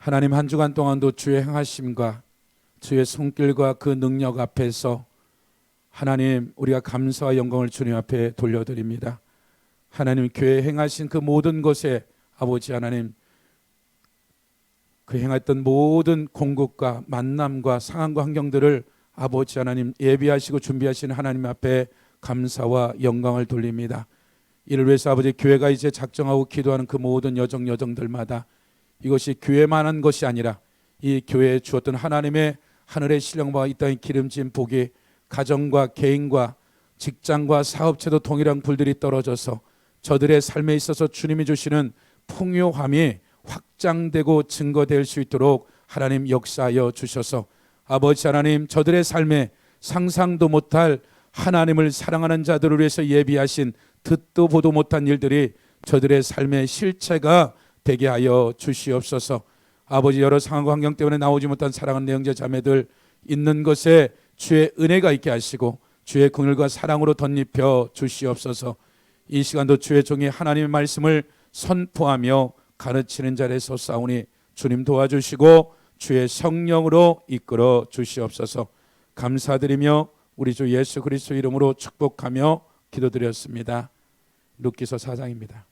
하나님, 한 주간 동안도 주의 행하심과 주의 손길과 그 능력 앞에서 하나님, 우리가 감사와 영광을 주님 앞에 돌려드립니다. 하나님, 교회에 행하신 그 모든 것에 아버지 하나님, 그 행했던 모든 공급과 만남과 상황과 환경들을 아버지 하나님 예비하시고 준비하신 하나님 앞에 감사와 영광을 돌립니다. 이를 위해서 아버지, 교회가 이제 작정하고 기도하는 그 모든 여정들마다 이것이 교회만한 것이 아니라 이 교회에 주었던 하나님의 하늘의 신령과 이 땅의 기름진 복이 가정과 개인과 직장과 사업체도 동일한 불들이 떨어져서 저들의 삶에 있어서 주님이 주시는 풍요함이 확장되고 증거될 수 있도록 하나님 역사하여 주셔서 아버지 하나님, 저들의 삶에 상상도 못할 하나님을 사랑하는 자들을 위해서 예비하신 듣도 보도 못한 일들이 저들의 삶의 실체가 되게 하여 주시옵소서. 아버지, 여러 상황과 환경 때문에 나오지 못한 사랑하는 형제 자매들 있는 것에 주의 은혜가 있게 하시고 주의 긍휼과 사랑으로 덧입혀 주시옵소서. 이 시간도 주의 종이 하나님의 말씀을 선포하며 가르치는 자리에 서싸우니 주님 도와주시고 주의 성령으로 이끌어 주시옵소서. 감사드리며 우리 주 예수 그리스도 이름으로 축복하며 기도드렸습니다. 룻기서 4장입니다.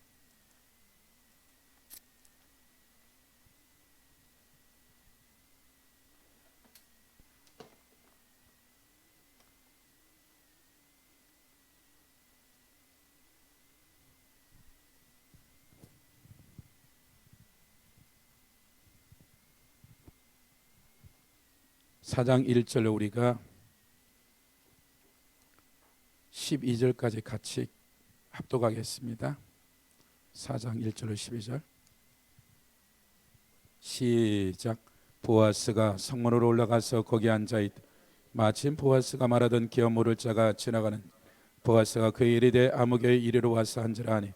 사장 1절로 우리가 12절까지 같이 합독하겠습니다. 4장 1절로 12절 시작. 보아스가 성문으로 올라가서 거기 앉아있. 마침 보아스가 말하던 기업 모를 자가 지나가는. 보아스가 그의 이르되 아무개의 이리로 와서 앉으라 하니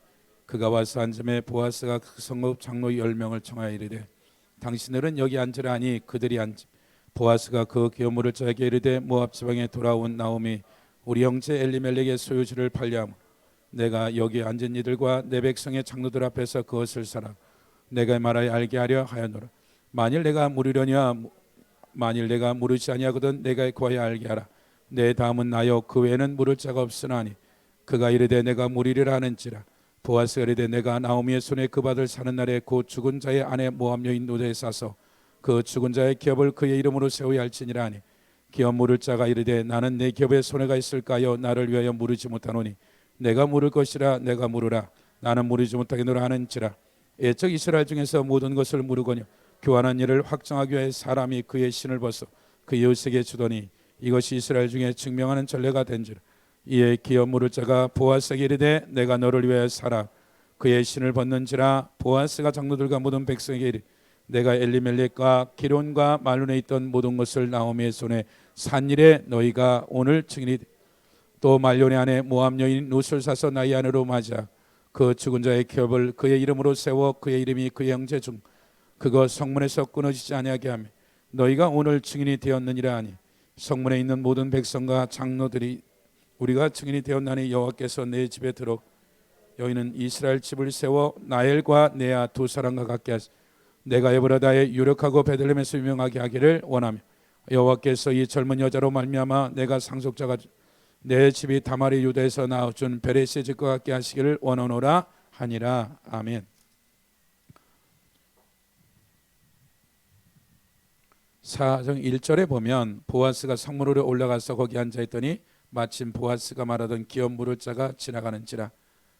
그가 와서 앉음에 보아스가 그 성읍 장로 10명을 청하여 이르되 당신들은 여기 앉으라 하니 그들이 앉음. 보아스가 그 기업 모를 자에게 이르되 모압 지방에 돌아온 나오미 우리 형제 엘리멜렉의 소유지를 팔려하며 내가 여기 앉은 이들과 내 백성의 장로들 앞에서 그것을 사라. 내가 말하여 알게 하려 하였노라. 만일 내가 물으지 아니하거든 내가 구하여 알게 하라. 내 다음은 나요 그 외에는 물을 자가 없으나니 그가 이르되 내가 물으리라 하는지라. 보아스가 이르되 내가 나오미의 손에 그 밭을 사는 날에 곧 죽은 자의 아내 모압 여인 노대에 사서 그 죽은 자의 기업을 그의 이름으로 세워야 할지니라 하니 기업 물을 자가 이르되 나는 내 기업에 손해가 있을까요? 나를 위하여 물으지 못하노니 내가 물을 것이라. 내가 물으라. 나는 물으지 못하겠노라 하는지라. 애적 이스라엘 중에서 모든 것을 물으거니와 교환한 일을 확정하기 위해 사람이 그의 신을 벗어 그 이웃에게 주더니 이것이 이스라엘 중에 증명하는 전례가 된지라. 이에 기업 물을 자가 보아스에게 이르되 내가 너를 위하여 사라. 그의 신을 벗는지라. 보아스가 장로들과 모든 백성에게 이르되 내가 엘리멜렉과 기론과 말론에 있던 모든 것을 나오미의 손에 산 일에 너희가 오늘 증인이. 또 말론의 아내 모압 여인 룻을 사서 나의 아내로 맞아 그 죽은 자의 기업을 그의 이름으로 세워 그의 이름이 그의 형제 중 그거 성문에서 끊어지지 아니하게 하며 너희가 오늘 증인이 되었느니라 하니 성문에 있는 모든 백성과 장로들이 우리가 증인이 되었나니 여호와께서 내 집에 들어 여인은 이스라엘 집을 세워 나엘과 네아 두 사람과 같게 하시 내가 에브라다의 유력하고 베들레헴에서 유명하게 하기를 원하며 여호와께서 이 젊은 여자로 말미암아 내가 상속자가 내 집이 다말이 유다에서 낳아준 베레스의 집과 같게 하시기를 원하노라 하니라. 아멘. 사장 1절에 보면 보아스가 성문으로 올라가서 거기 앉아있더니 마침 보아스가 말하던 기업 물을 자가 지나가는지라.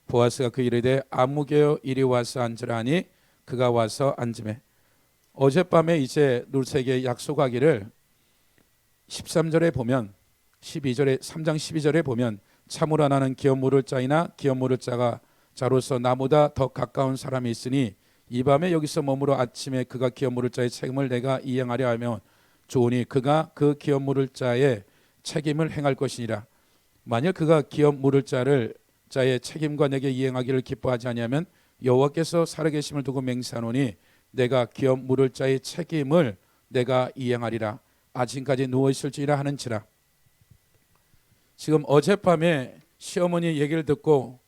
보아스가 그 이르되 아무개여 이리 와서 앉으라 하니 그가 와서 앉음에 어젯밤에 이제 룻에게 약속하기를 13절에 보면 12절에 3장 12절에 보면 참으로 나는 기업 물을 자이나 기업 물을 자로서 나보다 더 가까운 사람이 있으니 이 밤에 여기서 머무러 아침에 그가 기업 물을 자의 책임을 내가 이행하려 하면 좋으니 그가 그 기업 물을 자의 책임을 행할 것이니라. 만약 그가 기업 물을 자의 책임과 내게 이행하기를 기뻐하지 아니하면 여호와께서 살아계심을 두고 맹세하노니 내가 기업 물을 자의 책임을 내가 이행하리라. 아침까지 누워있을지라 하는지라. 지금 어젯밤에 시어머니 얘기를 듣고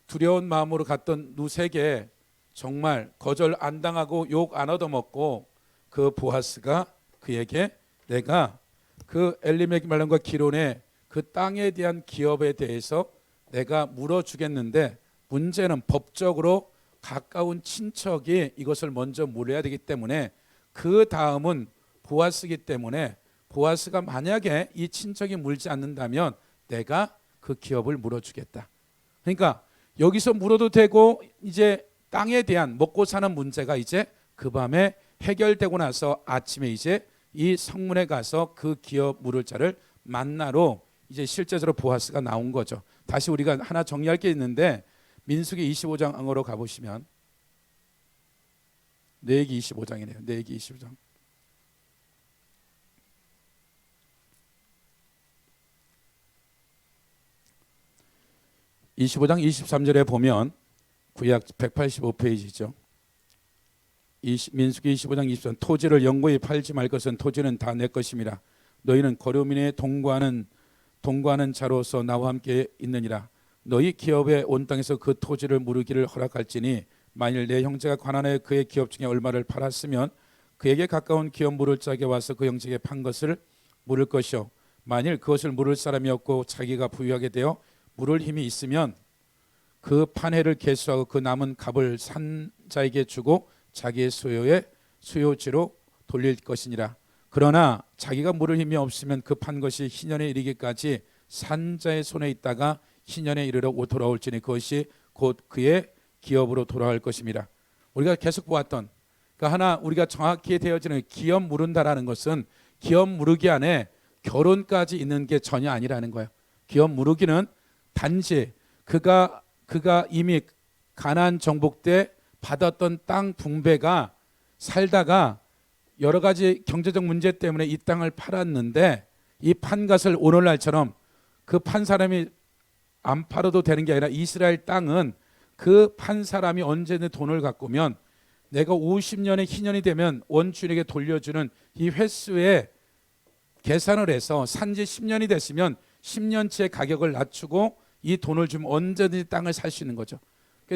두려운 마음으로 갔던 룻에게 정말 거절 안 당하고 욕 안 얻어먹고 그 보아스가 그에게 내가 그 엘리멜렉 말론과 기론의 그 땅에 대한 기업에 대해서 내가 물어주겠는데 문제는 법적으로 가까운 친척이 이것을 먼저 물어야 되기 때문에 그 다음은 보아스기 때문에 보아스가 만약에 이 친척이 물지 않는다면 내가 그 기업을 물어주겠다. 그러니까 여기서 물어도 되고 이제 땅에 대한 먹고 사는 문제가 이제 그 밤에 해결되고 나서 아침에 이제 이 성문에 가서 그 기업 물을 자를 만나러 이제 실제적으로 보아스가 나온 거죠. 다시 우리가 하나 정리할 게 있는데 민수기 25장으로 가보시면 레위기 25장이네요. 레위기 25장. 25장 23절에 보면 구약 185페이지죠. 민수기 25장 23절 토지를 영구히 팔지 말 것은 토지는 다 내 것임이라. 너희는 거류민의 동거하는 자로서 나와 함께 있느니라. 너희 기업에 온 땅에서 그 토지를 무르기를 허락할지니 만일 내 형제가 관한하여 그의 기업 중에 얼마를 팔았으면 그에게 가까운 기업 물을 자에게 와서 그 형제에게 판 것을 물을 것이요 만일 그것을 물을 사람이 없고 자기가 부유하게 되어 물을 힘이 있으면 그 판회를 계수하고 그 남은 값을 산 자에게 주고 자기의 수요지로 돌릴 것이니라. 그러나 자기가 물을 힘이 없으면 그 판 것이 희년에 이르기까지 산 자의 손에 있다가 희년에 이르러 돌아올지니 그것이 곧 그의 기업으로 돌아갈 것입니다. 우리가 계속 보았던 그러니까 하나 우리가 정확히 되어지는 기업 무른다라는 것은 기업 무르기 안에 결혼까지 있는 게 전혀 아니라는 거예요. 기업 무르기는 단지 그가 이미 가나안 정복 때 받았던 땅 분배가 살다가 여러 가지 경제적 문제 때문에 이 땅을 팔았는데 이 판것을 오늘날처럼 그 판 사람이 안 팔아도 되는 게 아니라 이스라엘 땅은 그 판 사람이 언제든 돈을 갖고면 내가 50년의 희년이 되면 원주인에게 돌려주는 이 횟수에 계산을 해서 산지 10년이 됐으면 10년치의 가격을 낮추고 이 돈을 주면 언제든지 땅을 살 수 있는 거죠.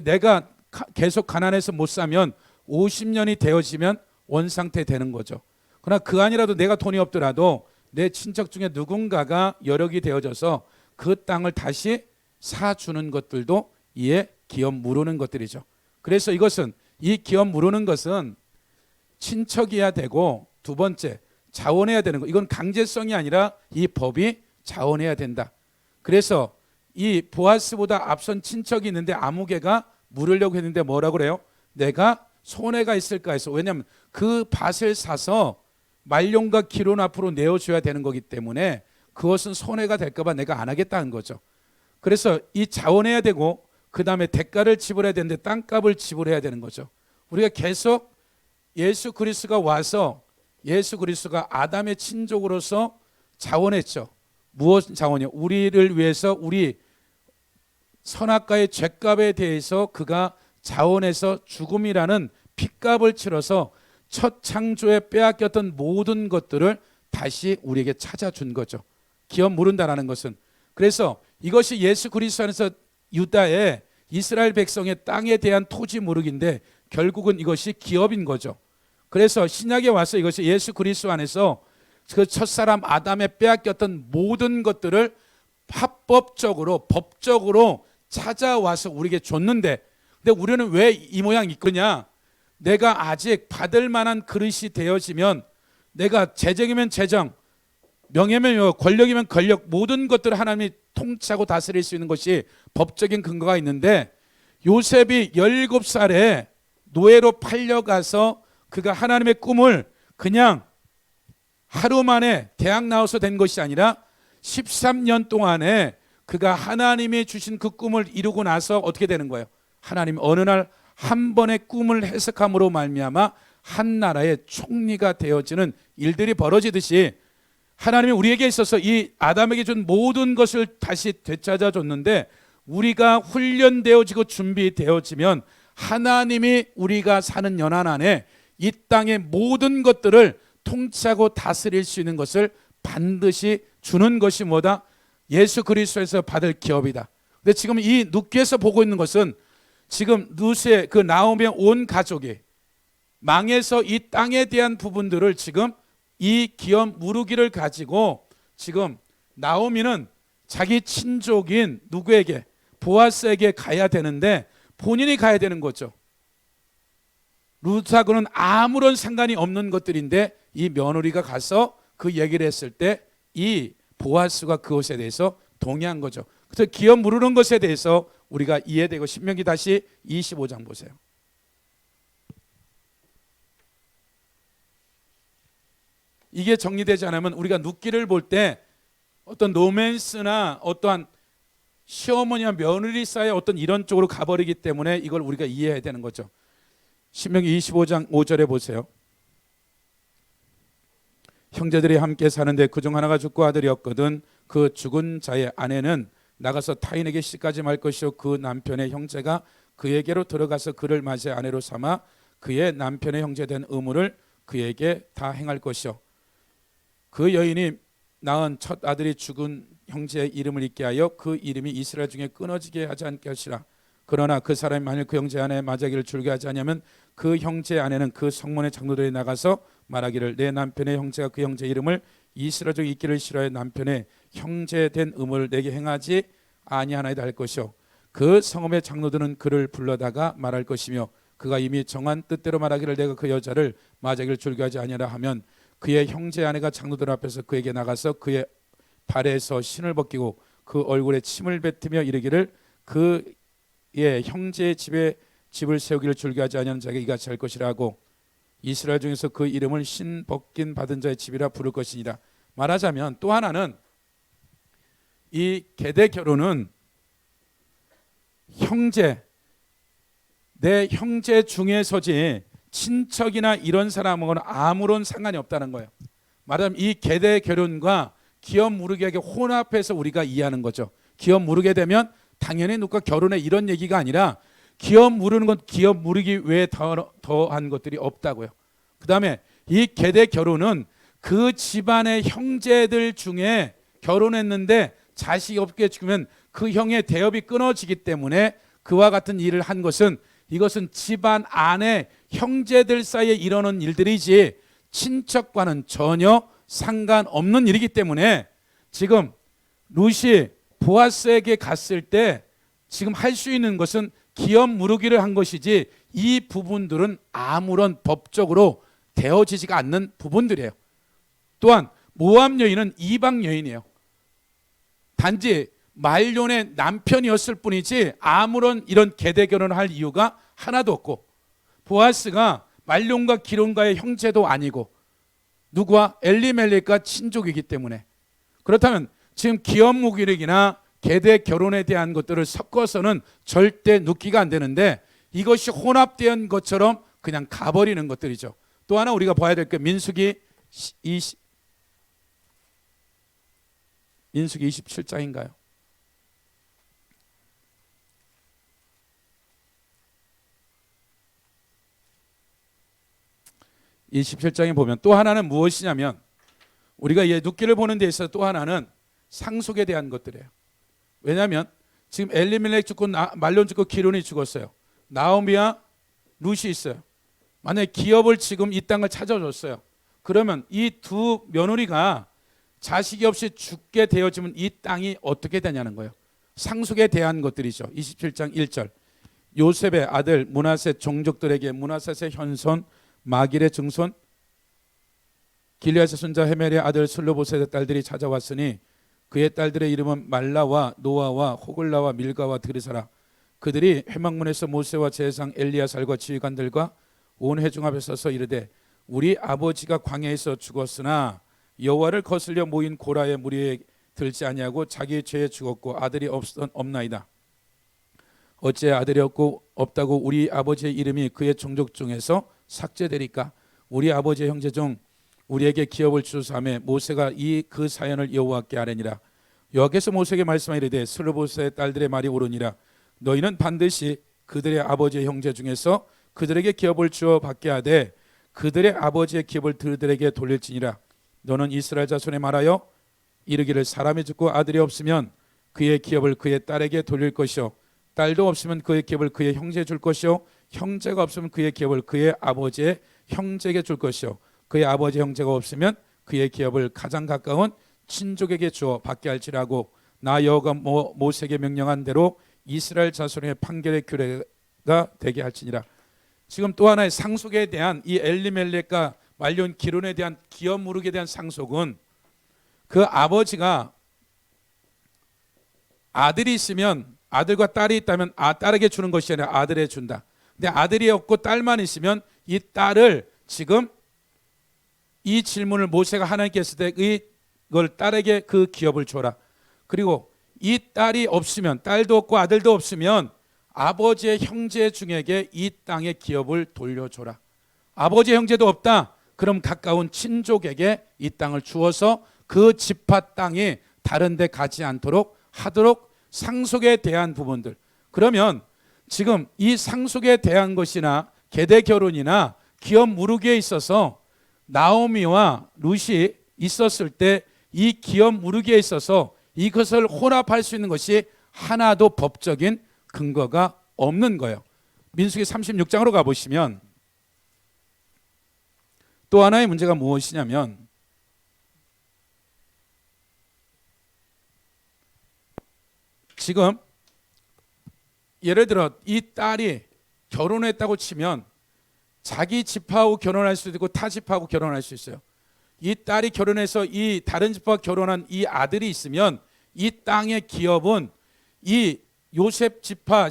내가 계속 가난해서 못 사면 50년이 되어지면 원상태 되는 거죠. 그러나 그 아니라도 내가 돈이 없더라도 내 친척 중에 누군가가 여력이 되어져서 그 땅을 다시 사주는 것들도 이에 기업 무르는 것들이죠. 그래서 이것은 이 기업 무르는 것은 친척이어야 되고 두 번째 자원해야 되는 거. 이건 강제성이 아니라 이 법이 자원해야 된다. 그래서 이 보아스보다 앞선 친척이 있는데 아무개가 물으려고 했는데 뭐라고 그래요? 내가 손해가 있을까 해서. 왜냐하면 그 밭을 사서 말용과 기론 앞으로 내어줘야 되는 거기 때문에 그것은 손해가 될까 봐 내가 안 하겠다는 거죠. 그래서 이 자원해야 되고 그 다음에 대가를 지불해야 되는데 땅값을 지불해야 되는 거죠. 우리가 계속 예수 그리스도가 와서 예수 그리스도가 아담의 친족으로서 자원했죠. 무엇 자원이요? 우리를 위해서 우리 선악과의 죄값에 대해서 그가 자원해서 죽음이라는 핏값을 치러서 첫 창조에 빼앗겼던 모든 것들을 다시 우리에게 찾아준 거죠. 기업 무른다라는 것은. 그래서 이것이 예수 그리스도 안에서 유다의 이스라엘 백성의 땅에 대한 토지 무르기인데 결국은 이것이 기업인 거죠. 그래서 신약에 와서 이것이 예수 그리스도 안에서 그 첫사람 아담에 빼앗겼던 모든 것들을 합법적으로 법적으로 찾아와서 우리에게 줬는데 근데 우리는 왜 이 모양 이끄냐? 내가 아직 받을 만한 그릇이 되어지면 내가 재정이면 재정, 명예면 명, 권력이면 권력 모든 것들을 하나님이 통치하고 다스릴 수 있는 것이 법적인 근거가 있는데 요셉이 17살에 노예로 팔려가서 그가 하나님의 꿈을 그냥 하루 만에 대학 나와서 된 것이 아니라 13년 동안에 그가 하나님이 주신 그 꿈을 이루고 나서 어떻게 되는 거예요? 하나님 어느 날 한 번의 꿈을 해석함으로 말미암아 한 나라의 총리가 되어지는 일들이 벌어지듯이 하나님이 우리에게 있어서 이 아담에게 준 모든 것을 다시 되찾아 줬는데 우리가 훈련되어지고 준비되어지면 하나님이 우리가 사는 연한 안에 이 땅의 모든 것들을 통치하고 다스릴 수 있는 것을 반드시 주는 것이 뭐다? 예수 그리스도에서 받을 기업이다. 근데 지금 이 눕기에서 보고 있는 것은 지금 루스의 그 나오미의 온 가족이 망해서 이 땅에 대한 부분들을 지금 이 기업 무르기를 가지고 지금 나오미는 자기 친족인 누구에게? 보아스에게 가야 되는데 본인이 가야 되는 거죠. 루스하고는 아무런 상관이 없는 것들인데 이 며느리가 가서 그 얘기를 했을 때 이 보아스가 그것에 대해서 동의한 거죠. 그래서 기업 무르는 것에 대해서 우리가 이해되고 신명기 다시 25장 보세요. 이게 정리되지 않으면 우리가 눕기를 볼 때 어떤 로맨스나 어떠한 시어머니와 며느리 사이의 어떤 이런 쪽으로 가버리기 때문에 이걸 우리가 이해해야 되는 거죠. 신명기 25장 5절에 보세요. 형제들이 함께 사는데 그중 하나가 죽고 아들이 없거든 그 죽은 자의 아내는 나가서 타인에게 시집가지 말 것이요 그 남편의 형제가 그에게로 들어가서 그를 맞이 아내로 삼아 그의 남편의 형제된 의무를 그에게 다 행할 것이요 그 여인이 낳은 첫 아들이 죽은 형제의 이름을 잊게 하여 그 이름이 이스라엘 중에 끊어지게 하지 않게 하시라. 그러나 그 사람이 만일 그 형제 아내의 맞이하기를 즐겨하지 않으면 그 형제 아내는 그 성문의 장로들이 나가서 말하기를 내 남편의 형제가 그 형제 이름을 이스라엘 중에 잊기를 싫어해 남편의 형제된 의무를 내게 행하지 아니하나이다 할 것이요 그 성읍의 장로들은 그를 불러다가 말할 것이며 그가 이미 정한 뜻대로 말하기를 내가 그 여자를 맞이하기를 즐겨하지 아니하라 하면 그의 형제 아내가 장로들 앞에서 그에게 나가서 그의 발에서 신을 벗기고 그 얼굴에 침을 뱉으며 이르기를 그의 형제의 집에 집을 세우기를 즐겨하지 아니하는 자에게 이같이 할 것이라 하고 이스라엘 중에서 그 이름을 신 벗긴 받은 자의 집이라 부를 것이니라. 말하자면 또 하나는 이 계대 결혼은 형제 내 형제 중에서지 친척이나 이런 사람하고는 아무런 상관이 없다는 거예요. 말하자면 이 계대 결혼과 기업 무르기하게 혼합해서 우리가 이해하는 거죠. 기업 무르게 되면 당연히 누가 결혼해 이런 얘기가 아니라 기업 무르는 건 기업 무르기 외에 더한 것들이 없다고요. 그 다음에 이 계대 결혼은 그 집안의 형제들 중에 결혼했는데 자식이 없게 죽으면 그 형의 대업이 끊어지기 때문에 그와 같은 일을 한 것은 이것은 집안 안에 형제들 사이에 이러는 일들이지 친척과는 전혀 상관없는 일이기 때문에 지금 룻이 보아스에게 갔을 때 지금 할 수 있는 것은 기업 무르기를 한 것이지 이 부분들은 아무런 법적으로 되어지지가 않는 부분들이에요. 또한 모압 여인은 이방 여인이에요. 단지 말론의 남편이었을 뿐이지 아무런 이런 계대 결혼을 할 이유가 하나도 없고 보아스가 말론과 기론과의 형제도 아니고 누구와 엘리멜렉과 친족이기 때문에 그렇다면 지금 기업 무기력이나 계대 결혼에 대한 것들을 섞어서는 절대 눕기가 안 되는데 이것이 혼합된 것처럼 그냥 가버리는 것들이죠. 또 하나 우리가 봐야 될 게 민수기 27장인가요? 이 17장에 보면 또 하나는 무엇이냐면 우리가 이 눕기를 보는 데 있어서 또 하나는 상속에 대한 것들이에요. 왜냐하면 지금 엘리멜렉 죽고 말론 죽고 기론이 죽었어요. 나오미와 룻이 있어요. 만약에 기업을 지금 이 땅을 찾아줬어요. 그러면 이 두 며느리가 자식이 없이 죽게 되어지면 이 땅이 어떻게 되냐는 거예요. 상속에 대한 것들이죠. 27장 1절 요셉의 아들 므낫세 종족들에게 므낫셋의 현손 마길의 증손 길리앗의 손자 헤멜의 아들 슬로보셋의 딸들이 찾아왔으니 그의 딸들의 이름은 말라와 노아와 호글라와 밀가와 드리사라. 그들이 회막문에서 모세와 제사장 엘리야살과 지휘관들과 온 회중 앞에 서서 이르되 우리 아버지가 광야에서 죽었으나 여호와를 거슬려 모인 고라의 무리에 들지 아니하고 자기의 죄에 죽었고 아들이 없나이다. 어째 아들이 없다고 우리 아버지의 이름이 그의 종족 중에서 삭제되리까? 우리 아버지의 형제 중 우리에게 기업을 주소서 모세가 그 사연을 여호와께 아뢰니라. 여호와께서 모세에게 말씀하시되 슬로보스의 딸들의 말이 옳으니라. 너희는 반드시 그들의 아버지의 형제 중에서 그들에게 기업을 주어 받게 하되 그들의 아버지의 기업을 그들에게 돌릴지니라. 너는 이스라엘 자손에 말하여 이르기를 사람이 죽고 아들이 없으면 그의 기업을 그의 딸에게 돌릴 것이요 딸도 없으면 그의 기업을 그의 형제에 줄 것이요 형제가 없으면 그의 기업을 그의 아버지의 형제에게 줄 것이요 그의 아버지 형제가 없으면 그의 기업을 가장 가까운 친족에게 주어 받게 할지라고 나 여호와가 모세에게 명령한 대로 이스라엘 자손의 판결의 규례가 되게 할지니라. 지금 또 하나의 상속에 대한 이 엘리멜렉과 말려온 기론에 대한 기업 무르기에 대한 상속은 그 아버지가 아들이 있으면 아들과 딸이 있다면 딸에게 주는 것이 아니라 아들에게 준다. 근데 아들이 없고 딸만 있으면 이 딸을 지금 이 질문을 모세가 하나님께 했을 때 이걸 딸에게 그 기업을 줘라. 그리고 이 딸이 없으면 딸도 없고 아들도 없으면 아버지의 형제 중에게 이 땅의 기업을 돌려줘라. 아버지 형제도 없다. 그럼 가까운 친족에게 이 땅을 주어서 그 지파 땅이 다른 데 가지 않도록 하도록 상속에 대한 부분들. 그러면 지금 이 상속에 대한 것이나 계대 결혼이나 기업 무르기에 있어서 나오미와 룻이 있었을 때 이 기업 무르기에 있어서 이것을 혼합할 수 있는 것이 하나도 법적인 근거가 없는 거예요. 민수기 36장으로 가보시면 또 하나의 문제가 무엇이냐면 지금 예를 들어 이 딸이 결혼했다고 치면 자기 집하고 결혼할 수도 있고 타 집하고 결혼할 수 있어요. 이 딸이 결혼해서 이 다른 집과 결혼한 이 아들이 있으면 이 땅의 기업은 이 요셉 지파에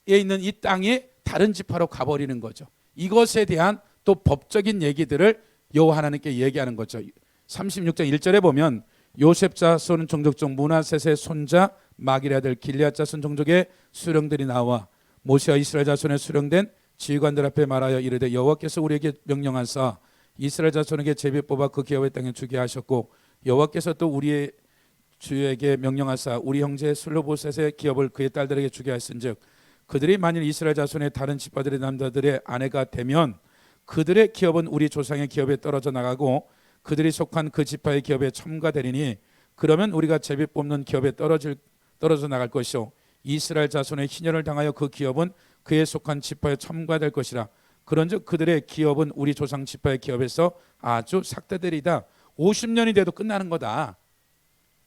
있는 이 땅이 다른 지파로 가버리는 거죠. 이것에 대한 또 법적인 얘기들을 여호와 하나님께 얘기하는 거죠. 36장 1절에 보면 요셉 자손 종족 중 므낫셋의 손자 마길의 아들 길앗 자손 종족의 수령들이 나와 모세와 이스라엘 자손에 수령된 지휘관들 앞에 말하여 이르되 여호와께서 우리에게 명령하사 이스라엘 자손에게 제비 뽑아 그 기업의 땅에 주게 하셨고 여호와께서 또 우리의 주에게 명령하사 우리 형제 슬로보셋의 기업을 그의 딸들에게 주게 하신즉 그들이 만일 이스라엘 자손의 다른 지파들의 남자들의 아내가 되면 그들의 기업은 우리 조상의 기업에 떨어져 나가고 그들이 속한 그 지파의 기업에 첨가되리니 그러면 우리가 제비 뽑는 기업에 떨어져 나갈 것이요 이스라엘 자손의 희년을 당하여 그 기업은 그에 속한 지파에 첨가될 것이라. 그런즉 그들의 기업은 우리 조상 지파의 기업에서 아주 삭대되리다. 50년이 돼도 끝나는 거다.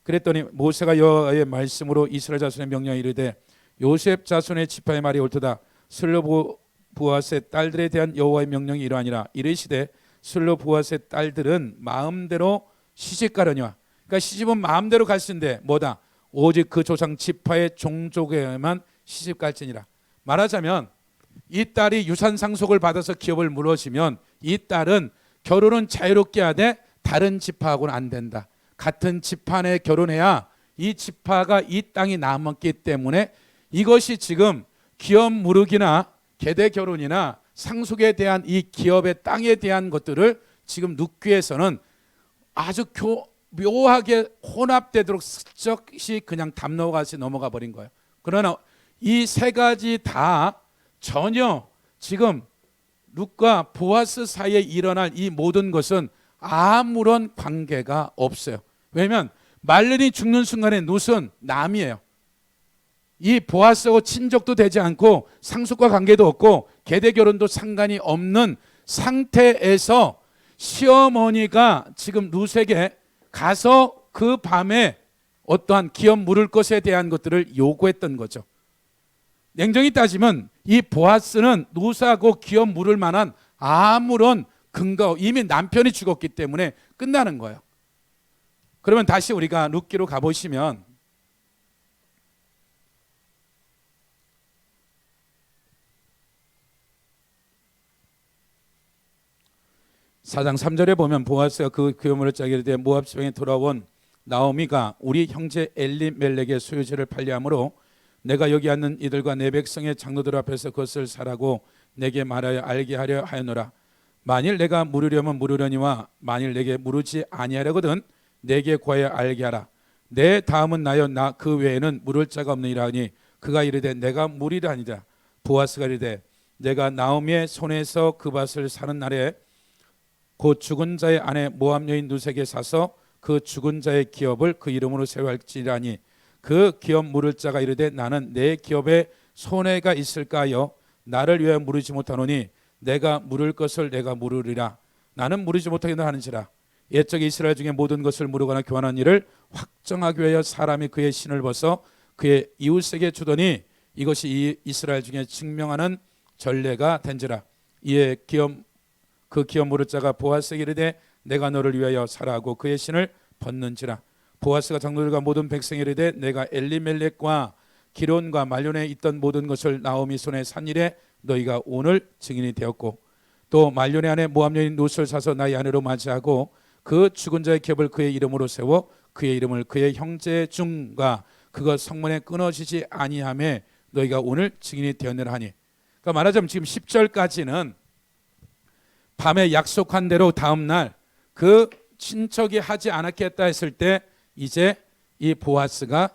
그랬더니 모세가 여호와의 말씀으로 이스라엘 자손의 명령에 이르되 요셉 자손의 지파의 말이 옳도다. 슬로보아스의 딸들에 대한 여호와의 명령이 이러하니라. 이르시되 슬로보아스의 딸들은 마음대로 시집가려니와. 그러니까 시집은 마음대로 갈 수 있는데 뭐다? 오직 그 조상 지파의 종족에만 시집갈지니라. 말하자면 이 딸이 유산 상속을 받아서 기업을 물어주면 이 딸은 결혼은 자유롭게 하되 다른 지파하고는 안 된다. 같은 지파 내에 결혼해야 이 지파가 이 땅이 남았기 때문에 이것이 지금 기업 무르기나 계대 결혼이나 상속에 대한 이 기업의 땅에 대한 것들을 지금 눕기에서는 아주 묘하게 혼합되도록 슬쩍이 그냥 담론같이 넘어가 버린 거예요. 그러나 이 세 가지 다 전혀 지금 룻과 보아스 사이에 일어날 이 모든 것은 아무런 관계가 없어요. 왜냐하면 말른이 죽는 순간에 룻은 남이에요. 이 보아스하고 친족도 되지 않고 상속과 관계도 없고 계대 결혼도 상관이 없는 상태에서 시어머니가 지금 룻에게 가서 그 밤에 어떠한 기업 물을 것에 대한 것들을 요구했던 거죠. 냉정히 따지면 이 보아스는 룻하고 기업 물을 만한 아무런 근거, 이미 남편이 죽었기 때문에 끝나는 거예요. 그러면 다시 우리가 룻기로 가보시면 사장 3절에 보면 보아스가 그 기업물을 짜게 되 모압 지방에 돌아온 나오미가 우리 형제 엘리멜렉의 소유지를 팔리함으로 내가 여기 앉는 이들과 내 백성의 장로들 앞에서 그것을 사라고 내게 말하여 알게 하려 하였노라. 만일 내가 물으려면 물으려니와 만일 내게 물으지 아니하려거든 내게 구하여 알게 하라. 내 다음은 나여 나 그 외에는 물을 자가 없느니라 하니 그가 이르되 내가 물이라 하니라. 보아스가 이르되 내가 나오미의 손에서 그 밭을 사는 날에 곧 죽은 자의 아내 모압 여인 룻에게 사서 그 죽은 자의 기업을 그 이름으로 세워할지라니 그 기업 물을 자가 이르되 나는 내 기업에 손해가 있을까요? 나를 위하여 물으지 못하노니 내가 물을 것을 내가 물으리라. 나는 물으지 못하겠나 하는지라. 옛적 이스라엘 중에 모든 것을 물으거나 교환한 일을 확정하기 위하여 사람이 그의 신을 벗어 그의 이웃에게 주더니 이것이 이 이스라엘 중에 증명하는 전례가 된지라. 이에 그 기업 물을 자가 보아스에게 이르되 내가 너를 위하여 살아하고 그의 신을 벗는지라. 보아스가 장로들과 모든 백성에게 이르되 내가 엘리멜렉과 기론과 말론에 있던 모든 것을 나오미 손에 산 일에 너희가 오늘 증인이 되었고 또 말론의 아내 모압 여인 룻을 사서 나의 아내로 맞이하고 그 죽은 자의 기업을 그의 이름으로 세워 그의 이름을 그의 형제 중과 그것 성문에 끊어지지 아니하며 너희가 오늘 증인이 되었느라 하니. 그러니까 말하자면 지금 10절까지는 밤에 약속한 대로 다음 날 그 친척이 하지 않았겠다 했을 때 이제 이 보아스가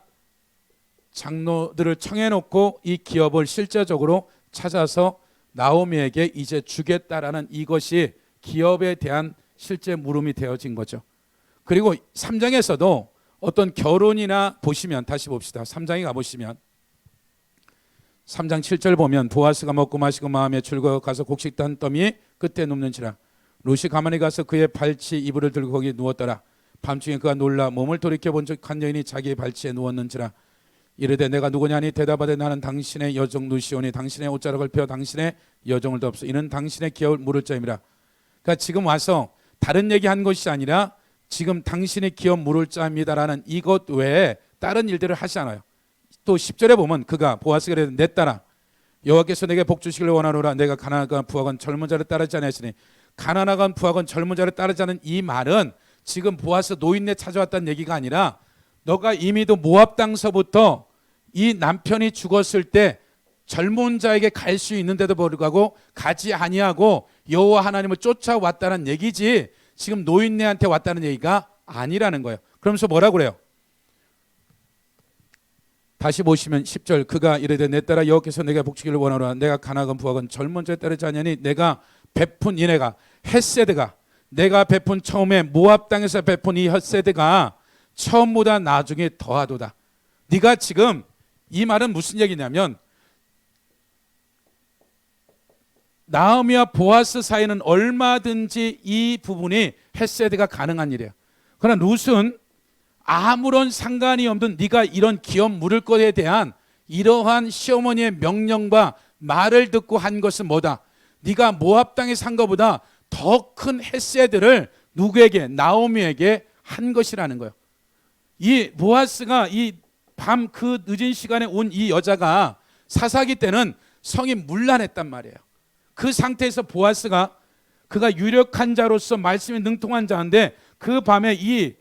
장로들을 청해놓고 이 기업을 실제적으로 찾아서 나오미에게 이제 주겠다라는 이것이 기업에 대한 실제 물음이 되어진 거죠. 그리고 3장에서도 어떤 결혼이나 보시면 다시 봅시다. 3장에 가보시면 3장 7절 보면 보아스가 먹고 마시고 마음에 즐거워 가서 곡식도 한 더미 끝에 눕는지라. 룻이 가만히 가서 그의 발치 이불을 들고 거기에 누웠더라. 밤중에 그가 놀라 몸을 돌이켜 본즉 한 여인이 자기의 발치에 누웠는지라. 이르되 내가 누구냐니 대답하되 나는 당신의 여종 룻이오니 당신의 옷자락을 펴 당신의 여종을 덮소 이는 당신의 기업을 물을 자임이라. 그러니까 지금 와서 다른 얘기한 것이 아니라 지금 당신의 기업 물을 자입니다라는 이것 외에 다른 일들을 하지 않아요. 또 10절에 보면 그가 보아스가 이르되 내 딸아 여호와께서 내게 복 주시기를 원하노라. 내가 가난하건 부하건 젊은 자를 따르지 아니하시니 가난하건 부하건 젊은 자를 따르지 않은 이 말은 지금 보아스 노인네 찾아왔다는 얘기가 아니라 너가 이미도 모압 땅서부터 이 남편이 죽었을 때 젊은 자에게 갈 수 있는데도 불구하고 가지 아니하고 여호와 하나님을 쫓아왔다는 얘기지 지금 노인네한테 왔다는 얘기가 아니라는 거예요. 그러면서 뭐라고 그래요? 다시 보시면 10절 그가 이르되 내 딸아 여호와께서 내게 복주기를 원하노라. 내가 가난하건 부하건 젊은 자에 따르지 아니하니 내가 베푼 이네가 헷세드가 내가 베푼 처음에 모압 땅에서 베푼 이 헷세드가 처음보다 나중에 더하도다. 네가 지금 이 말은 무슨 얘기냐면 나오미와 보아스 사이는 얼마든지 이 부분이 헷세드가 가능한 일이에요. 그러나 룻은 아무런 상관이 없는 네가 이런 기업 물을 것에 대한 이러한 시어머니의 명령과 말을 듣고 한 것은 뭐다? 네가 모압 땅에 산 것보다 더 큰 헷세드를 누구에게? 나오미에게 한 것이라는 거예요. 이 보아스가 이 밤 그 늦은 시간에 온 이 여자가 사사기 때는 성이 문란했단 말이에요. 그 상태에서 보아스가 그가 유력한 자로서 말씀에 능통한 자인데 그 밤에 이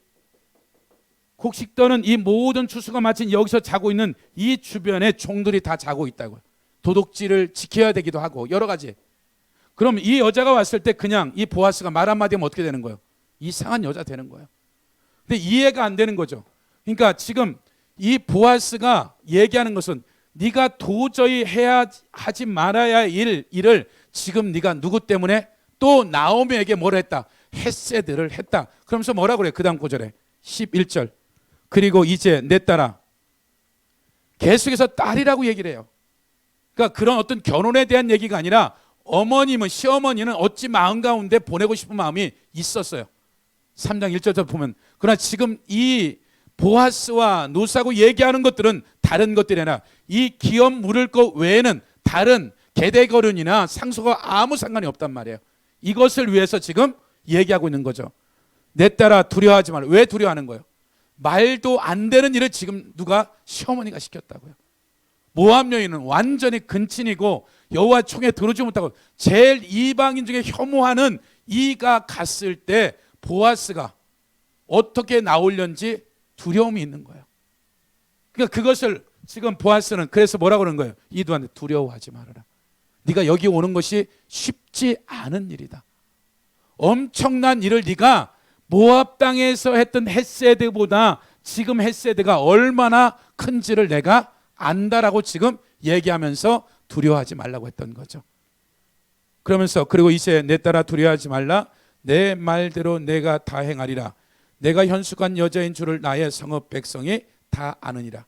곡식 떠는 이 모든 추수가 마친 여기서 자고 있는 이 주변에 종들이 다 자고 있다고요. 도둑질을 지켜야 되기도 하고 여러 가지. 그럼 이 여자가 왔을 때 그냥 이 보아스가 말 한마디 하면 어떻게 되는 거예요? 이상한 여자 되는 거예요. 근데 이해가 안 되는 거죠. 그러니까 지금 이 보아스가 얘기하는 것은 네가 도저히 하지 말아야 할 일을 지금 네가 누구 때문에 또 나오미에게 뭘 했다? 헷세드를 했다. 그러면서 뭐라고 그래요? 그 다음 구절에 11절 그리고 이제 내 딸아 계속해서 딸이라고 얘기를 해요. 그러니까 그런 어떤 결혼에 대한 얘기가 아니라 어머님은 시어머니는 어찌 마음 가운데 보내고 싶은 마음이 있었어요. 3장 1절부터 보면 그러나 지금 이 보아스와 룻하고 얘기하는 것들은 다른 것들이 아니라 이 기업 물을 것 외에는 다른 계대거론이나 상소가 아무 상관이 없단 말이에요. 이것을 위해서 지금 얘기하고 있는 거죠. 내 딸아 두려워하지 말라. 왜 두려워하는 거예요? 말도 안 되는 일을 지금 누가? 시어머니가 시켰다고요. 모압 여인은 완전히 근친이고 여호와 총에 들어오지 못하고 제일 이방인 중에 혐오하는 이가 갔을 때 보아스가 어떻게 나오려는지 두려움이 있는 거예요. 그러니까 그것을 지금 보아스는 그래서 뭐라고 그러는 거예요? 이두한테 두려워하지 말아라. 네가 여기 오는 것이 쉽지 않은 일이다. 엄청난 일을 네가 모압 땅에서 했던 헷세드보다 지금 헷세드가 얼마나 큰지를 내가 안다라고 지금 얘기하면서 두려워하지 말라고 했던 거죠. 그러면서 그리고 이제 내 딸아 두려워하지 말라. 내 말대로 내가 다 행하리라. 내가 현숙한 여자인 줄을 나의 성읍 백성이 다 아느니라.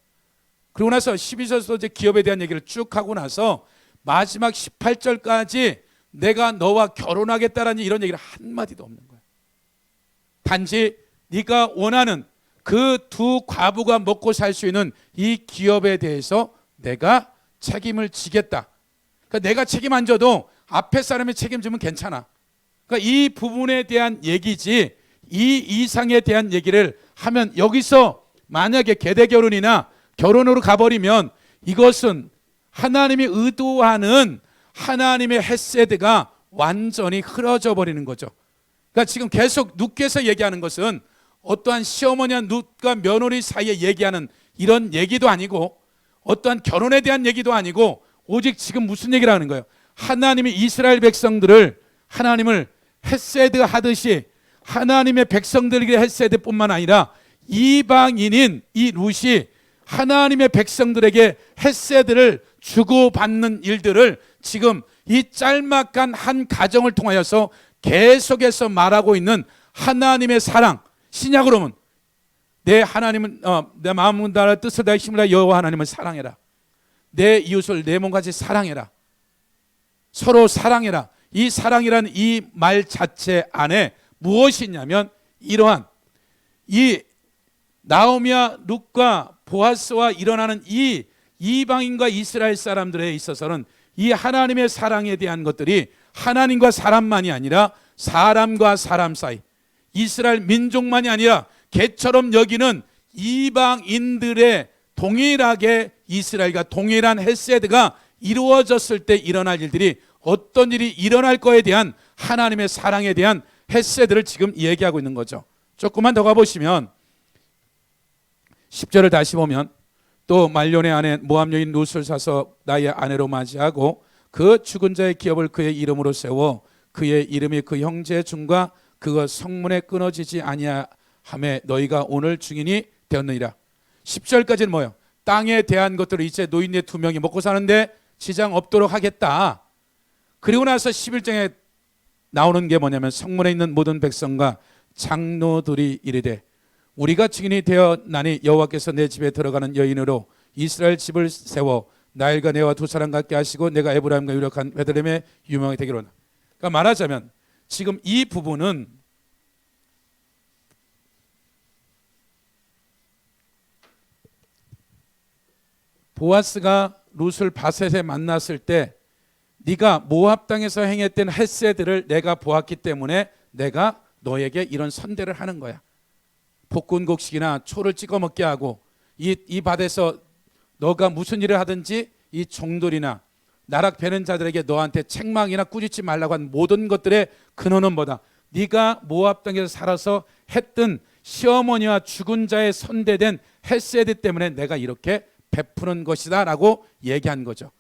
그러고 나서 12절에서 이제 기업에 대한 얘기를 쭉 하고 나서 마지막 18절까지 내가 너와 결혼하겠다라는 이런 얘기를 한마디도 없는 거야. 단지 네가 원하는 그 두 과부가 먹고 살 수 있는 이 기업에 대해서 내가 책임을 지겠다. 그러니까 내가 책임 안 져도 앞에 사람이 책임지면 괜찮아. 그러니까 이 부분에 대한 얘기지 이 이상에 대한 얘기를 하면 여기서 만약에 계대 결혼이나 결혼으로 가버리면 이것은 하나님이 의도하는 하나님의 헤세드가 완전히 흐려져 버리는 거죠. 그러니까 지금 계속 룻께서 얘기하는 것은 어떠한 시어머니와 룻과 며느리 사이에 얘기하는 이런 얘기도 아니고 어떠한 결혼에 대한 얘기도 아니고 오직 지금 무슨 얘기를 하는 거예요? 하나님이 이스라엘 백성들을 하나님을 헤세드 하듯이 하나님의 백성들에게 헤세드뿐만 아니라 이방인인 이 룻이 하나님의 백성들에게 헤세드를 주고받는 일들을 지금 이 짤막한 한 가정을 통하여서 계속해서 말하고 있는 하나님의 사랑. 신약으로 보면 내 하나님은 내 마음을 다하라 뜻을 다하여 힘을 다하여 여호와 하나님을 사랑해라. 내 이웃을 내 몸같이 사랑해라. 서로 사랑해라. 이 사랑이라는 이 말 자체 안에 무엇이 있냐면 이러한 이 나오미와 룻과 보아스와 일어나는 이 이방인과 이스라엘 사람들에 있어서는 이 하나님의 사랑에 대한 것들이 하나님과 사람만이 아니라 사람과 사람 사이, 이스라엘 민족만이 아니라 개처럼 여기는 이방인들의 동일하게 이스라엘과 동일한 헤세드가 이루어졌을 때 일어날 일들이 어떤 일이 일어날 거에 대한 하나님의 사랑에 대한 헤세드를 지금 얘기하고 있는 거죠. 조금만 더 가보시면 10절을 다시 보면 또 말론의 아내 모압 여인 룻을 사서 나의 아내로 맞이하고 그 죽은 자의 기업을 그의 이름으로 세워 그의 이름이 그 형제의 중과 그가 성문에 끊어지지 아니하매 너희가 오늘 증인이 되었느니라. 10절까지는 뭐예요? 땅에 대한 것들을 이제 노인네 두 명이 먹고 사는데 지장 없도록 하겠다. 그리고 나서 11장에 나오는 게 뭐냐면 성문에 있는 모든 백성과 장로들이 이르되 우리가 증인이 되었나니 여호와께서 내 집에 들어가는 여인으로 이스라엘 집을 세워 나일과 내와 두 사람 같게 하시고 내가 에브라임과 유력한 베들레헴에 유명하게 되기로나. 그러니까 말하자면 지금 이 부분은 보아스가 룻을 바셋에 만났을 때 네가 모압 땅에서 행했던 헤세드를 내가 보았기 때문에 내가 너에게 이런 선대를 하는 거야. 볶은곡식이나 초를 찍어 먹게 하고 이 밭에서 너가 무슨 일을 하든지 이 종들이나 나락 베는 자들에게 너한테 책망이나 꾸짖지 말라고 한 모든 것들의 근원은 뭐다? 네가 모압 땅에서 살아서 했던 시어머니와 죽은 자의 선대된 헤세드 때문에 내가 이렇게 베푸는 것이다 라고 얘기한 거죠.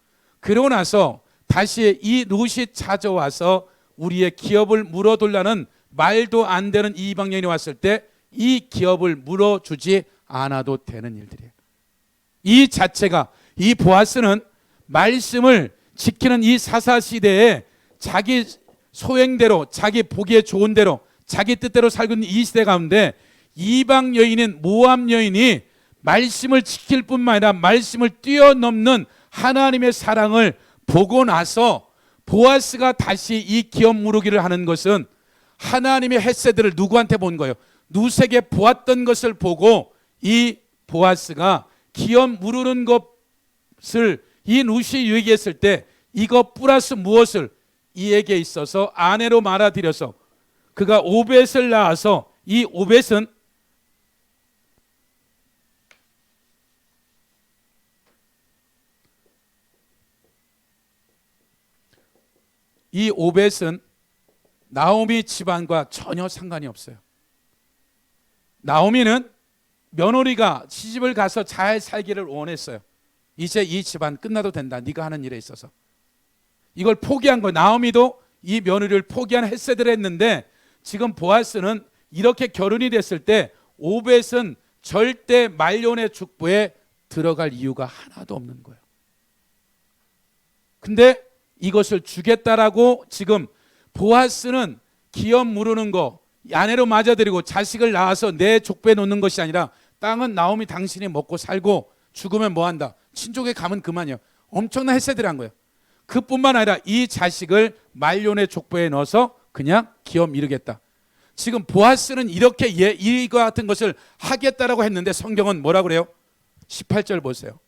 그러고 나서 다시 이 룻이 찾아와서 우리의 기업을 물어둘라는 말도 안 되는 이방 여인이 왔을 때 이 기업을 물어주지 않아도 되는 일들이에요. 이 자체가 이 보아스는 말씀을 지키는 이 사사시대에 자기 소행대로 자기 보기에 좋은 대로 자기 뜻대로 살고 있는 이 시대 가운데 이방 여인인 모압 여인이 말씀을 지킬 뿐만 아니라 말씀을 뛰어넘는 하나님의 사랑을 보고 나서 보아스가 다시 이 기업 무르기를 하는 것은 하나님의 헤세드를 누구한테 본 거예요? 룻에게 보았던 것을 보고 이 보아스가 기업 무르는 것을 이 룻이 얘기했을 때 이거 플러스 무엇을 이에게 있어서 아내로 말아들여서 그가 오벳을 낳아서 이 오벳은 나오미 집안과 전혀 상관이 없어요. 나오미는 며느리가 시집을 가서 잘 살기를 원했어요. 이제 이 집안 끝나도 된다. 네가 하는 일에 있어서. 이걸 포기한 거예요. 나오미도 이 며느리를 포기한 헤세드를 했는데 지금 보아스는 이렇게 결혼이 됐을 때 오벳은 절대 말론의 축부에 들어갈 이유가 하나도 없는 거예요. 근데 이것을 주겠다라고 지금 보아스는 기업 무르는 거 아내로 맞아들이고 자식을 낳아서 내 족배에 놓는 것이 아니라 땅은 나오미 당신이 먹고 살고 죽으면 뭐 한다? 친족에 가면 그만이요. 엄청난 헤세드란 거예요. 그뿐만 아니라 이 자식을 말년의 족보에 넣어서 그냥 기업 이루겠다. 지금 보아스는 이렇게 이와 같은 것을 하겠다라고 했는데 성경은 뭐라고 그래요? 18절 보세요.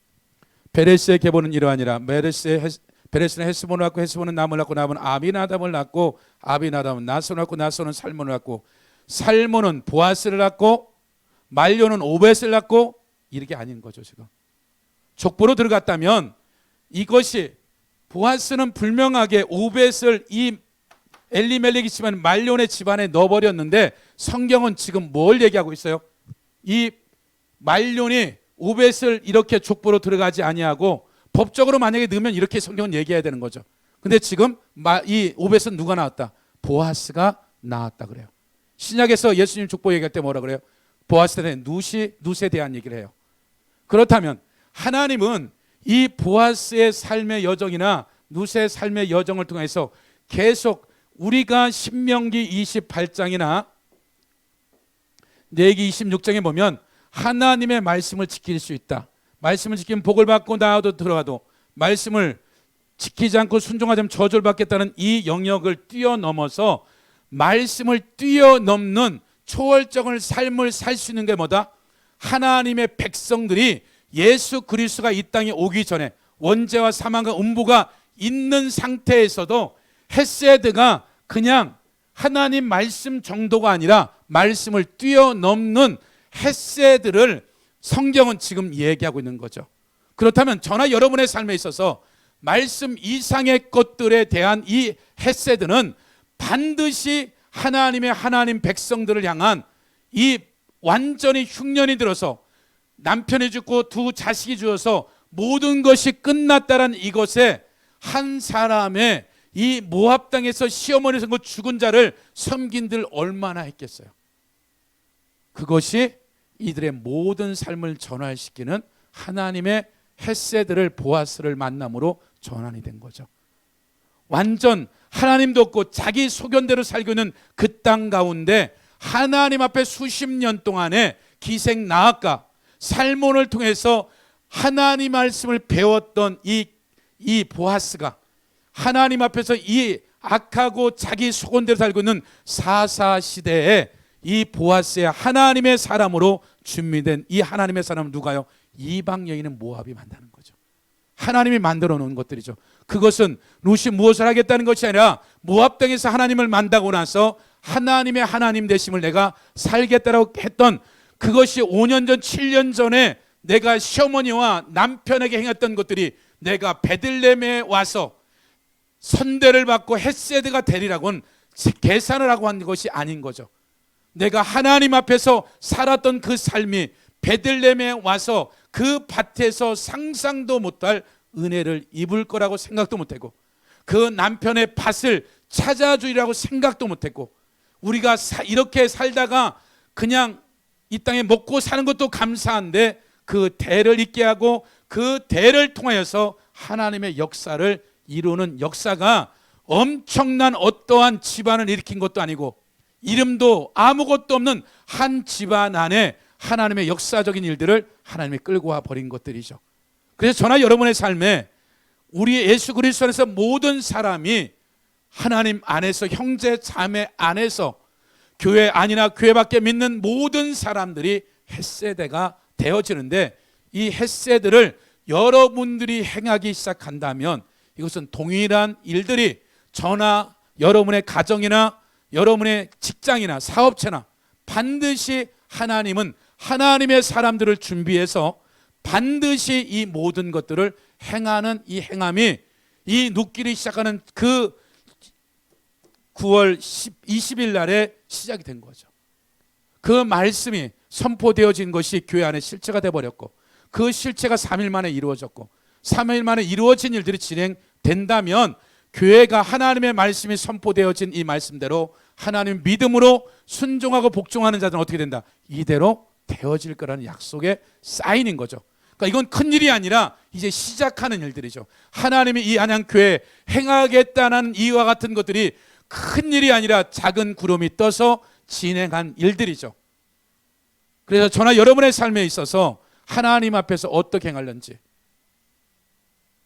베레스의 계보는 이러하니라. 베레스는 헤스본을 낳고 헤스본은 남을 낳고 남은 아비나답을 낳고 아비나답은 나손을 낳고 나손은 살몬을 낳고 살몬은 보아스를 낳고 말료는 오벳을 낳고 이렇게 아닌 거죠. 지금 족보로 들어갔다면 이것이 보아스는 불명하게 오벳을 이 엘리멜렉이 집안 말론의 집안에 넣어버렸는데 성경은 지금 뭘 얘기하고 있어요? 이 말론이 오벳을 이렇게 족보로 들어가지 아니하고 법적으로 만약에 넣으면 이렇게 성경은 얘기해야 되는 거죠. 근데 지금 이 오벳은 누가 나왔다? 보아스가 나왔다 그래요. 신약에서 예수님 족보 얘기할 때 뭐라 그래요? 보아스에 대한 룻에 대한 얘기를 해요. 그렇다면 하나님은 이 보아스의 삶의 여정이나 룻의 삶의 여정을 통해서 계속 우리가 신명기 28장이나 레위기 26장에 보면 하나님의 말씀을 지킬 수 있다. 말씀을 지키면 복을 받고 나와도 들어가도 말씀을 지키지 않고 순종하지 않으면 저주를 받겠다는 이 영역을 뛰어넘어서 말씀을 뛰어넘는 초월적인 삶을 살 수 있는 게 뭐다? 하나님의 백성들이 예수 그리스도가 이 땅에 오기 전에 원죄와 사망과 음부가 있는 상태에서도 헤세드가 그냥 하나님 말씀 정도가 아니라 말씀을 뛰어넘는 헤세드를 성경은 지금 얘기하고 있는 거죠. 그렇다면 저나 여러분의 삶에 있어서 말씀 이상의 것들에 대한 이 헤세드는 반드시 하나님 백성들을 향한 이 완전히 흉년이 들어서 남편이 죽고 두 자식이 죽어서 모든 것이 끝났다는 이것에 한 사람의 이 모압 땅에서 시어머니 생고 죽은 자를 섬긴들 얼마나 했겠어요. 그것이 이들의 모든 삶을 전환시키는 하나님의 헤세드를 보아스를 만남으로 전환이 된 거죠. 완전 하나님도 없고 자기 소견대로 살고 있는 그 땅 가운데 하나님 앞에 수십 년 동안의 기생 나아가 살몬을 통해서 하나님 말씀을 배웠던 이 보아스가 하나님 앞에서 이 악하고 자기 소견대로 살고 있는 사사 시대에 이 보아스의 하나님의 사람으로 준비된 이 하나님의 사람은 누가요? 이방 여인은 모압이 만드는 거죠. 하나님이 만들어 놓은 것들이죠. 그것은 룻이 무엇을 하겠다는 것이 아니라 모압 땅에서 하나님을 만나고 나서 하나님의 하나님 되심을 내가 살겠다라고 했던 그것이 5년 전 7년 전에 내가 시어머니와 남편에게 행했던 것들이 내가 베들레헴에 와서 선대를 받고 헤세드가 되리라고는 계산을 하고 한 것이 아닌 거죠. 내가 하나님 앞에서 살았던 그 삶이 베들레헴에 와서 그 밭에서 상상도 못할 은혜를 입을 거라고 생각도 못했고 그 남편의 밭을 찾아주리라고 생각도 못했고 우리가 이렇게 살다가 그냥 이 땅에 먹고 사는 것도 감사한데 그 대를 있게 하고 그 대를 통하여서 하나님의 역사를 이루는 역사가 엄청난 어떠한 집안을 일으킨 것도 아니고 이름도 아무것도 없는 한 집안 안에 하나님의 역사적인 일들을 하나님이 끌고 와 버린 것들이죠. 그래서 저나 여러분의 삶에 우리 예수 그리스도 안에서 모든 사람이 하나님 안에서 형제 자매 안에서 교회 아니나 교회 밖에 믿는 모든 사람들이 헤세드가 되어지는데 이 헤세드를 여러분들이 행하기 시작한다면 이것은 동일한 일들이 저나 여러분의 가정이나 여러분의 직장이나 사업체나 반드시 하나님은 하나님의 사람들을 준비해서 반드시 이 모든 것들을 행하는 이 행함이 이 룻기를 시작하는 그 9월 20일 날에 시작이 된 거죠. 그 말씀이 선포되어진 것이 교회 안에 실체가 되어버렸고 그 실체가 3일 만에 이루어졌고 3일 만에 이루어진 일들이 진행된다면 교회가 하나님의 말씀이 선포되어진 이 말씀대로 하나님 믿음으로 순종하고 복종하는 자들은 어떻게 된다? 이대로 되어질 거라는 약속의 사인인 거죠. 그러니까 이건 큰일이 아니라 이제 시작하는 일들이죠. 하나님이 이 안양교회에 행하겠다는 이와 같은 것들이 큰일이 아니라 작은 구름이 떠서 진행한 일들이죠. 그래서 저나 여러분의 삶에 있어서 하나님 앞에서 어떻게 행하는지,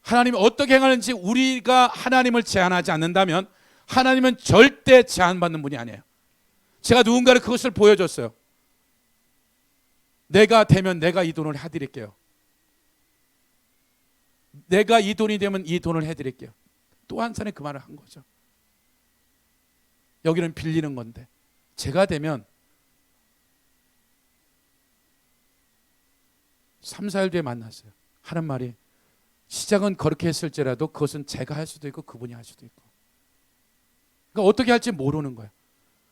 하나님이 어떻게 행하는지 우리가 하나님을 제한하지 않는다면 하나님은 절대 제한받는 분이 아니에요. 제가 누군가를 그것을 보여줬어요. 내가 되면 내가 이 돈을 해드릴게요. 내가 이 돈이 되면 이 돈을 해드릴게요. 또 한 사람이 그 말을 한 거죠. 여기는 빌리는 건데 제가 되면 3, 4일 뒤에 만났어요. 하는 말이, 시작은 그렇게 했을지라도 그것은 제가 할 수도 있고 그분이 할 수도 있고, 그러니까 어떻게 할지 모르는 거예요.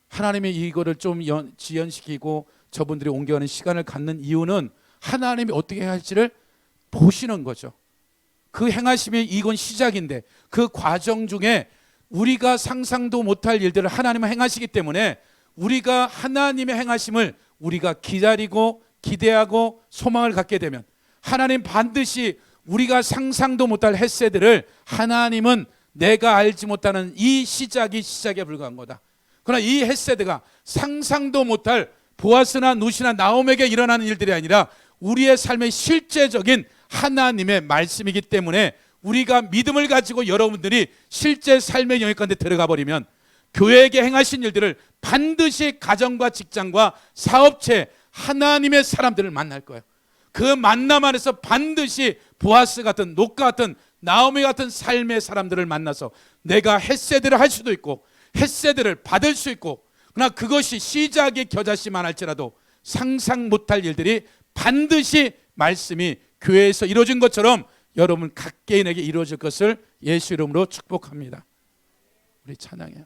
하나님이 이거를 좀 지연시키고 저분들이 옮겨가는 시간을 갖는 이유는 하나님이 어떻게 할지를 보시는 거죠. 그 행하심이 이건 시작인데 그 과정 중에 우리가 상상도 못할 일들을 하나님은 행하시기 때문에 우리가 하나님의 행하심을 우리가 기다리고 기대하고 소망을 갖게 되면 하나님 반드시 우리가 상상도 못할 햇새들을 하나님은 내가 알지 못하는 이 시작에 불과한 거다. 그러나 이 햇새드가 상상도 못할 보아스나 누시나 나옴에게 일어나는 일들이 아니라 우리의 삶의 실제적인 하나님의 말씀이기 때문에 우리가 믿음을 가지고 여러분들이 실제 삶의 영역 가운데 들어가 버리면 교회에게 행하신 일들을 반드시 가정과 직장과 사업체 하나님의 사람들을 만날 거예요. 그 만남 안에서 반드시 보아스 같은 녹가 같은 나오미 같은 삶의 사람들을 만나서 내가 햇새들을 할 수도 있고 햇새들을 받을 수 있고, 그러나 그것이 시작이 겨자씨만 할지라도 상상 못할 일들이 반드시 말씀이 교회에서 이루어진 것처럼 여러분 각 개인에게 이루어질 것을 예수 이름으로 축복합니다. 우리 찬양해요.